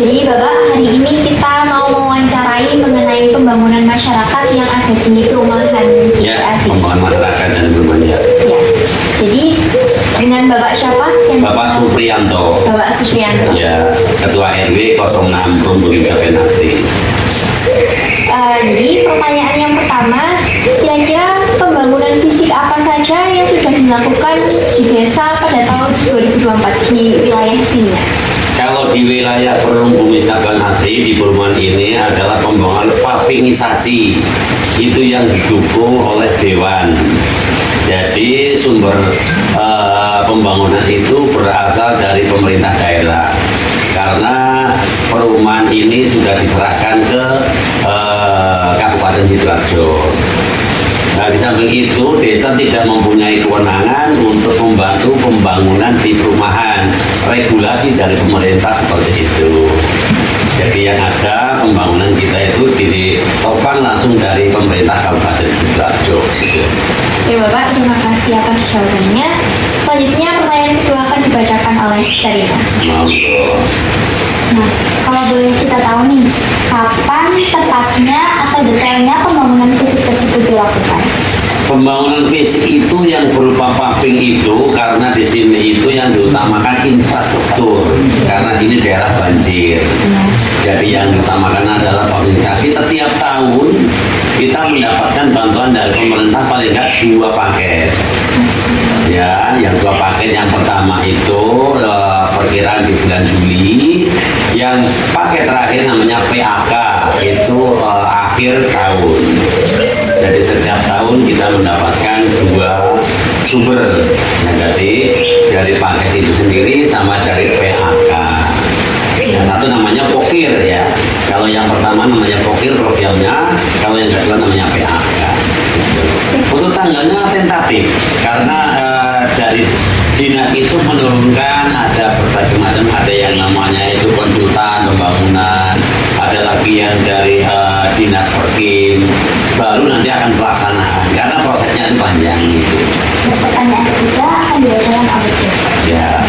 Jadi Bapak, hari ini kita mau mewawancarai mengenai pembangunan masyarakat yang ada di perumahan Ya, GPA. pembangunan masyarakat dan perumahan ya. Ya. Jadi dengan Bapak siapa? Bapak Supriyanto. Bapak Supriyanto. Ya, Ketua RW 06 Rumbulin Capenasti. Jadi pertanyaan yang pertama, kira-kira pembangunan fisik apa saja yang sudah dilakukan di desa pada tahun 2024 di wilayah sini? Kalau di wilayah Rumbulin Capenasti di perumahan ini adalah pembangunan pavingisasi. Itu yang didukung oleh Dewan. Jadi sumber pembangunan itu berasal dari pemerintah daerah. Karena perumahan ini sudah diserahkan ke Kabupaten Sidoarjo. Nah, di samping itu, desa tidak mempunyai kewenangan untuk membantu pembangunan di perumahan. Regulasi dari pemerintah seperti itu. Jadi yang ada pembangunan kita itu ditopang langsung dari pemerintah Kabupaten Sidoarjo. Oke Bapak, terima kasih atas jawabannya. Selanjutnya pertanyaan kedua akan dibacakan oleh Sarina. Nah, kalau boleh kita tahu nih, kapan tepatnya atau detailnya pembangunan fisik tersebut dilakukan? Pembangunan fisik itu yang berupa paving itu karena di sini itu yang diutamakan infrastruktur karena sini daerah banjir. Jadi yang diutamakan adalah pavingisasi. Setiap tahun kita mendapatkan bantuan dari pemerintah paling nggak 2 paket. Ya, yang 2 paket yang pertama itu perkiraan di bulan Juli, yang paket terakhir namanya PAK itu akhir tahun. Jadi setiap tahun kita mendapatkan 2 sumber. Nah, jadi dari paket itu sendiri sama dari PAK. Yang satu namanya pokir ya. Kalau yang pertama namanya pokir programnya, kalau yang kedua namanya PAK. Untuk tanggalnya tentatif karena dari dinas itu menurunkan ada berbagai macam, ada yang namanya itu konsultan pembangunan, ada lagi yang dari dinas perkim, baru nanti akan pelaksanaan karena prosesnya itu panjang gitu. Pertanyaan ketiga akan dibacakan oleh Ya,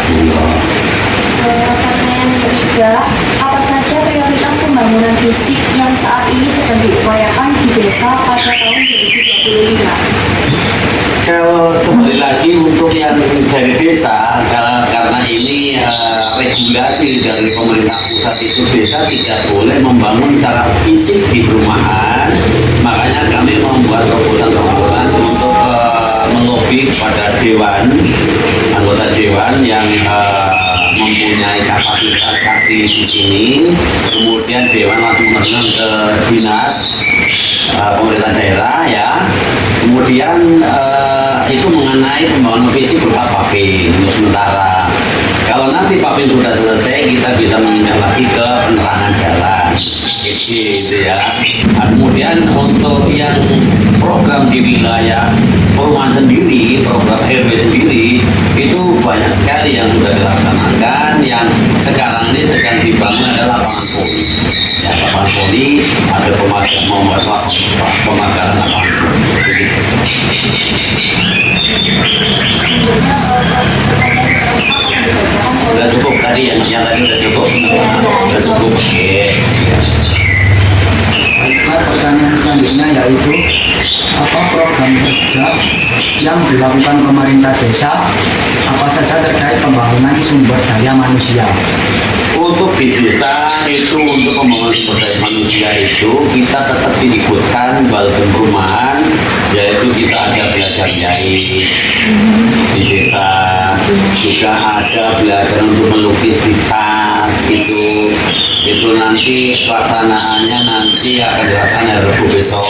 pertanyaan ketiga, apa saja prioritas pembangunan fisik yang saat ini sedang diupayakan di desa pada tahun 2025? kalau kembali lagi untuk yang dari desa, karena ini regulasi dari pemerintah pusat itu desa tidak boleh membangun secara fisik di perumahan, makanya kami membuat terobosan-terobosan untuk melobi kepada dewan, anggota dewan yang mempunyai kapasitas tadi di sini, kemudian dewan langsung menerjun ke dinas pemerintah daerah ya. Kemudian itu mengenai pembangunan fisik berupa paving untuk sementara. Kalau nanti paving sudah selesai, kita bisa menginjak lagi ke penerangan jalan, gitu ya. Nah, kemudian untuk yang program di wilayah perumahan sendiri, program RW sendiri, itu banyak sekali yang sudah dilaksanakan. Yang sekarang ini sedang dibangun adalah lapangan poli. Ya, lapangan poli ada pemagaran lapangan poli. Sudah cukup tadi yang tadi sudah cukup. Sudah cukup. Oke. Baiklah, pertanyaan selanjutnya yaitu apa program kerja yang dilakukan pemerintah desa, apa saja terkait pembangunan sumber daya manusia? Untuk di desa itu untuk pembangunan sumber daya manusia itu kita tetap diikutkan walaupun perumahan, yaitu kita ada belajar jahit di desa, juga ada belajar untuk melukis di tas itu nanti pelaksanaannya nanti akan dilaksanakan hari Rabu besok.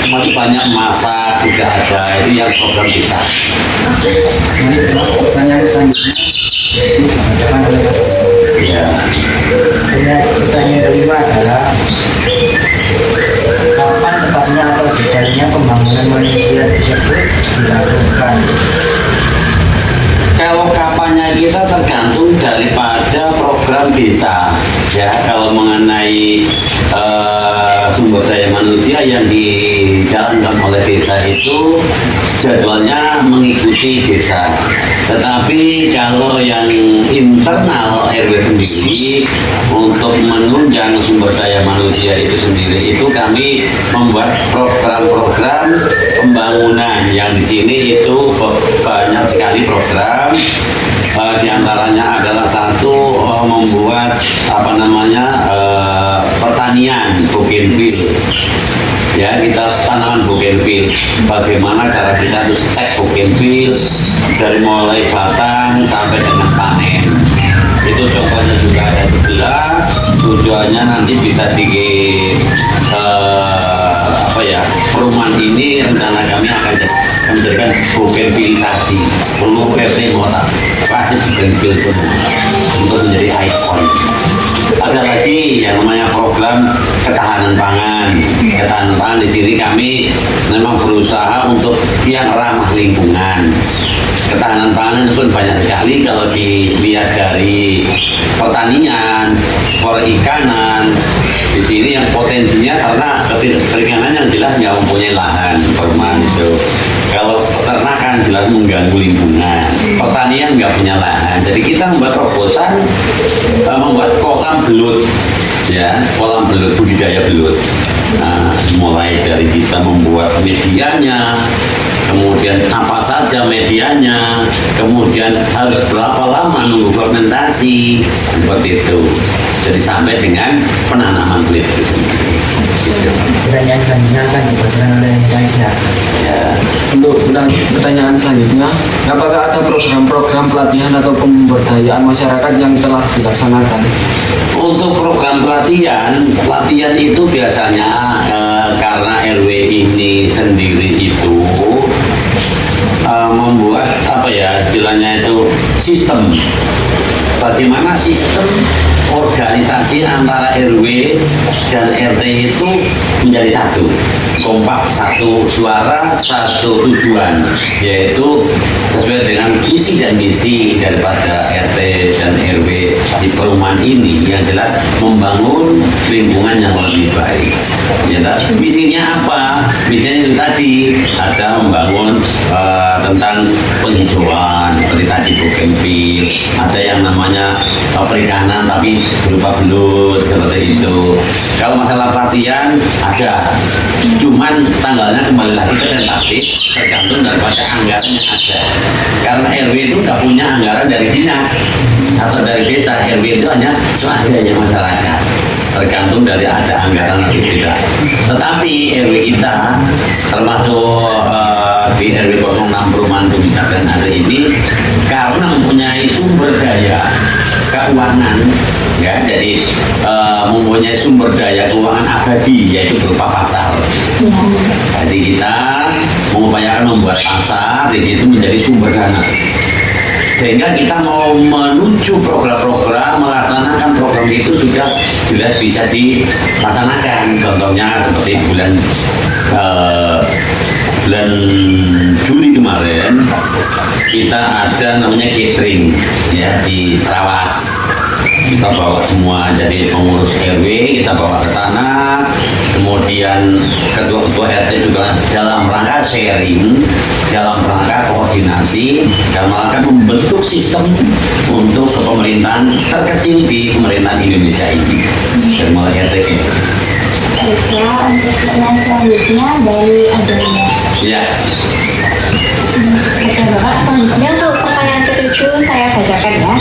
Masih banyak masak juga ada, itu yang program desa. Baiklah, pertanyaan selanjutnya dibacakan oleh Mas. Ya. Pertanyaan kelima adalah kapan tepatnya atau detailnya pembangunan manusia tersebut dilakukan? Kalau kapannya kita tergantung daripada program desa ya. Kalau mengenai sumber daya manusia yang dijalankan oleh desa itu jadwalnya mengikuti desa. Tetapi kalau yang internal RW sendiri untuk menunjang sumber daya manusia itu sendiri itu kami membuat program-program pembangunan yang di sini itu banyak sekali program. Di antaranya adalah satu membuat pertanian bougainville. Ya, kita tanaman bougainville. Bagaimana cara kita harus cek bougainville dari mulai batang sampai dengan panen. Itu contohnya juga ada sebelah. Tujuannya nanti bisa perumahan ini rencana kami akan menjadikan bougainvillisasi. Perlu RT mau kasih bougainville semua untuk menjadi ikon. Ada lagi yang namanya program ketahanan pangan. Ketahanan pangan di sini kami memang berusaha untuk yang ramah lingkungan. Ketahanan pangan itu pun banyak sekali kalau dilihat dari pertanian, perikanan. Di sini yang potensinya karena perikanan yang jelas nggak mempunyai lahan perumahan itu. Kalau peternakan jelas mengganggu lingkungan, pertanian nggak punya lahan. Jadi kita membuat terobosan, membuat kolam belut, ya, kolam belut, budidaya belut. Nah, mulai dari kita membuat medianya, kemudian apa saja medianya, kemudian harus berapa lama nunggu fermentasi, seperti itu. Jadi sampai dengan penanaman belut itu sendiri. Pertanyaan selanjutnya akan dibacakan oleh Kaisya. Ya. Untuk pertanyaan selanjutnya, apakah ada program-program pelatihan atau pemberdayaan masyarakat yang telah dilaksanakan? Untuk program pelatihan itu biasanya karena RW ini sendiri itu membuat istilahnya itu sistem. Bagaimana sistem organisasi antara RW dan RT itu menjadi satu, kompak, satu suara, satu tujuan, yaitu sesuai dengan visi dan misi daripada RT dan RW di perumahan ini, yang jelas membangun lingkungan yang lebih baik. Ya, misinya apa? Misinya itu tadi ada membangun tentang penghijauan seperti tadi bougainville, ada yang namanya perikanan tapi berupa belut seperti itu. Kalau masalah pelatihan ada, cuman tanggalnya kembali lagi ke tentatif, tergantung daripada anggaran yang ada. Karena RW itu nggak punya anggaran dari dinas atau dari desa, RW itu hanya seadanya masyarakat, tergantung dari ada anggaran atau tidak. Tetapi RW kita termasuk di RW 06 Perumahan Puncak dan ada ini karena mempunyai sumber daya keuangan, ya, jadi mempunyai sumber daya keuangan abadi, yaitu berupa pasar. Jadi kita mengupayakan membuat pasar di situ menjadi sumber dana, sehingga kita mau menuju program-program, melaksanakan program itu sudah jelas bisa dilaksanakan. Contohnya seperti bulan Juli kemarin kita ada namanya catering, ya, di Trawas. Kita bawa semua, jadi pengurus RW kita bawa ke sana, kemudian ketua-ketua RT juga dalam rangka sharing, dalam rangka koordinasi, dalam rangka membentuk sistem untuk pemerintahan terkecil di pemerintahan Indonesia ini. Dan mulai RT gitu. Baiklah, untuk pertanyaan selanjutnya dari Azalia. Ya. Oke Bapak, selanjutnya untuk pertanyaan ketujuh saya bacakan ya.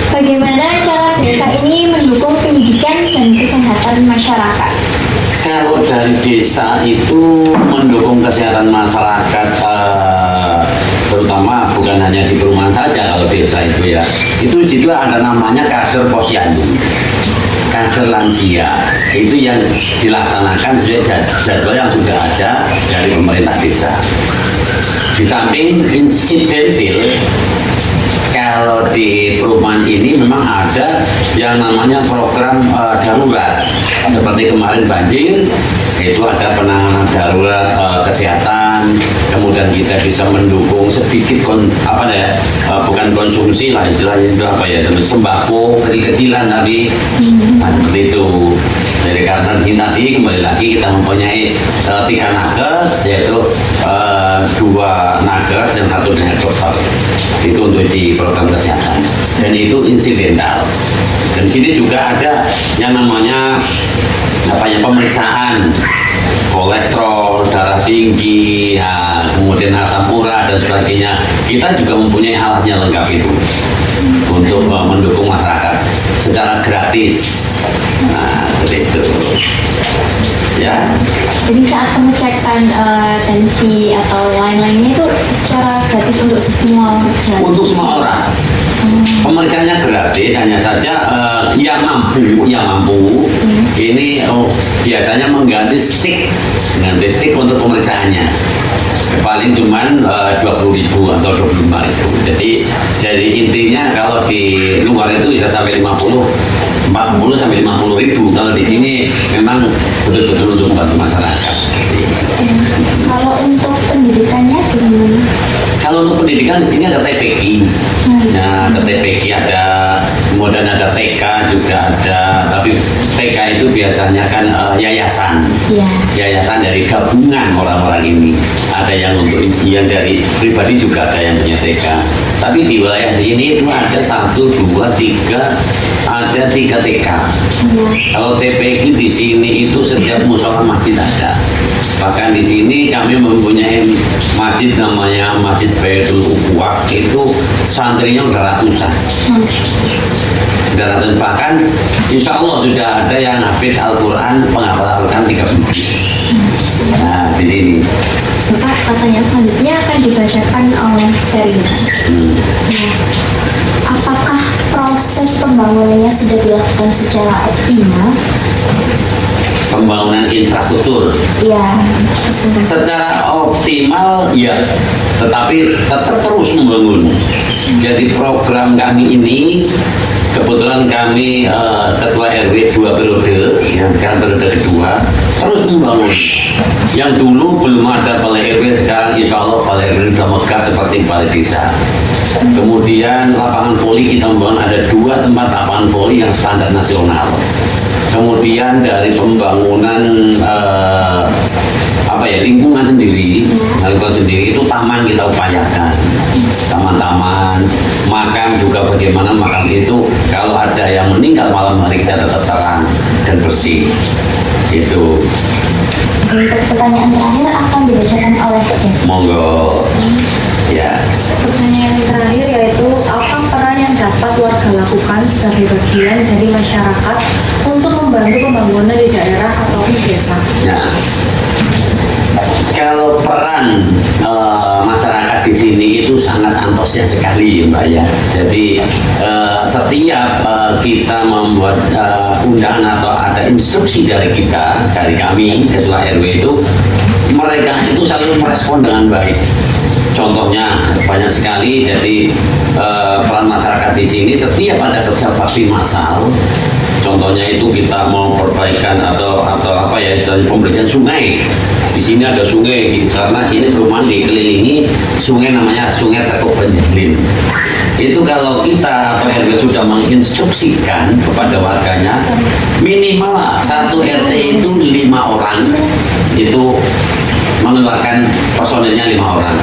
Bagaimana cara desa ini mendukung pendidikan dan kesehatan masyarakat? Kalau dari desa itu mendukung kesehatan masyarakat, terutama bukan hanya di perumahan saja, kalau desa itu ya, itu juga ada namanya kader posyandu, kader lansia, itu yang dilaksanakan sesuai jadwal yang sudah ada dari pemerintah desa. Di samping insidentil, kalau di perumahan ini memang ada yang namanya program darurat. Seperti kemarin banjir, itu ada penanganan darurat kesehatan. Kemudian kita bisa mendukung sedikit bukan konsumsi lah istilahnya itu sembako kecil-kecilan tapi seperti itu. jadi karena di sini tadi kembali lagi kita mempunyai 3 nakes, yaitu 2 nakes yang 1 dengan dokter. Itu untuk di program kesehatan. Dan itu insidental. Dan di sini juga ada yang namanya pemeriksaan kolesterol, darah tinggi, ya, kemudian asam urat dan sebagainya. Kita juga mempunyai alatnya lengkap itu untuk mendukung masyarakat secara gratis. Nah, seperti itu. Ya. Jadi saat pengecekan tensi atau lain-lainnya itu secara gratis untuk semua warga? Untuk semua orang. Pemeriksaannya gratis, hanya saja yang mampu ini biasanya mengganti stick untuk pemeriksaannya. Paling cuman 20.000 atau 25.000. Jadi intinya kalau di luar itu bisa sampai 40 sampai 50.000. Kalau di sini memang betul-betul untuk membantu masyarakat. Kalau untuk pendidikannya gimana? Kalau untuk pendidikan di sini ada TPQ. Nah, ada TPQ ada, kemudian ada TK juga ada. Tapi TK itu biasanya kan yayasan. Iya. Yayasan dari gabungan orang-orang ini. Ada yang untuk yang dari pribadi juga ada yang punya TK. Tapi di wilayah sini itu ada 1, 2, 3, ada 3 TK. Kalau TPQ di sini itu setiap musola masjid ada. Bahkan di sini kami mempunyai masjid namanya Masjid Baitul Uquwah, itu santrinya udah ratusan. Bahkan insya Allah sudah ada yang hafid Al-Quran, penghafal Al-Quran 30. Nah, di sini. Bapak, pertanyaan selanjutnya akan dibacakan oleh Serina. Nah, apakah proses pembangunannya sudah dilakukan secara optimal? Pembangunan infrastruktur Ya, secara optimal ya, tetapi tetap terus membangun. Jadi program kami ini kebetulan kami ketua RW 2 periode, yang sekarang periode kedua, terus membangun. Yang dulu belum ada balai RW, sekarang insya Allah balai RW sudah megah seperti balai desa. Kemudian lapangan voli kita membangun, ada 2 tempat lapangan voli yang standar nasional. Kemudian dari pembangunan lingkungan sendiri itu taman kita upayakan, taman-taman, makam juga bagaimana makam itu kalau ada yang meninggal malam hari kita tetap terang dan bersih. Itu. untuk pertanyaan terakhir akan dibacakan oleh Jeff. Monggo. Ya. Pertanyaan yang terakhir yaitu apa peran yang dapat warga lakukan sebagai bagian dari masyarakat untuk membantu pembangunan di daerah ataupun desa? Nah, kalau peran masyarakat di sini itu sangat antusias sekali, Mbak ya. Jadi setiap kita membuat undangan atau ada instruksi dari kami ketua RW itu, mereka itu selalu merespon dengan baik. Contohnya banyak sekali, jadi peran masyarakat di sini setiap ada kerja bakti massal. Contohnya itu kita mau perbaikan atau pembersihan sungai. Di sini ada sungai, karena sini perumahan dikelilingi sungai namanya Sungai Tekuk Benjelin. Itu kalau kita atau RW sudah menginstruksikan kepada warganya, minimal 1 RT itu 5 orang, itu mengeluarkan personilnya 5 orang.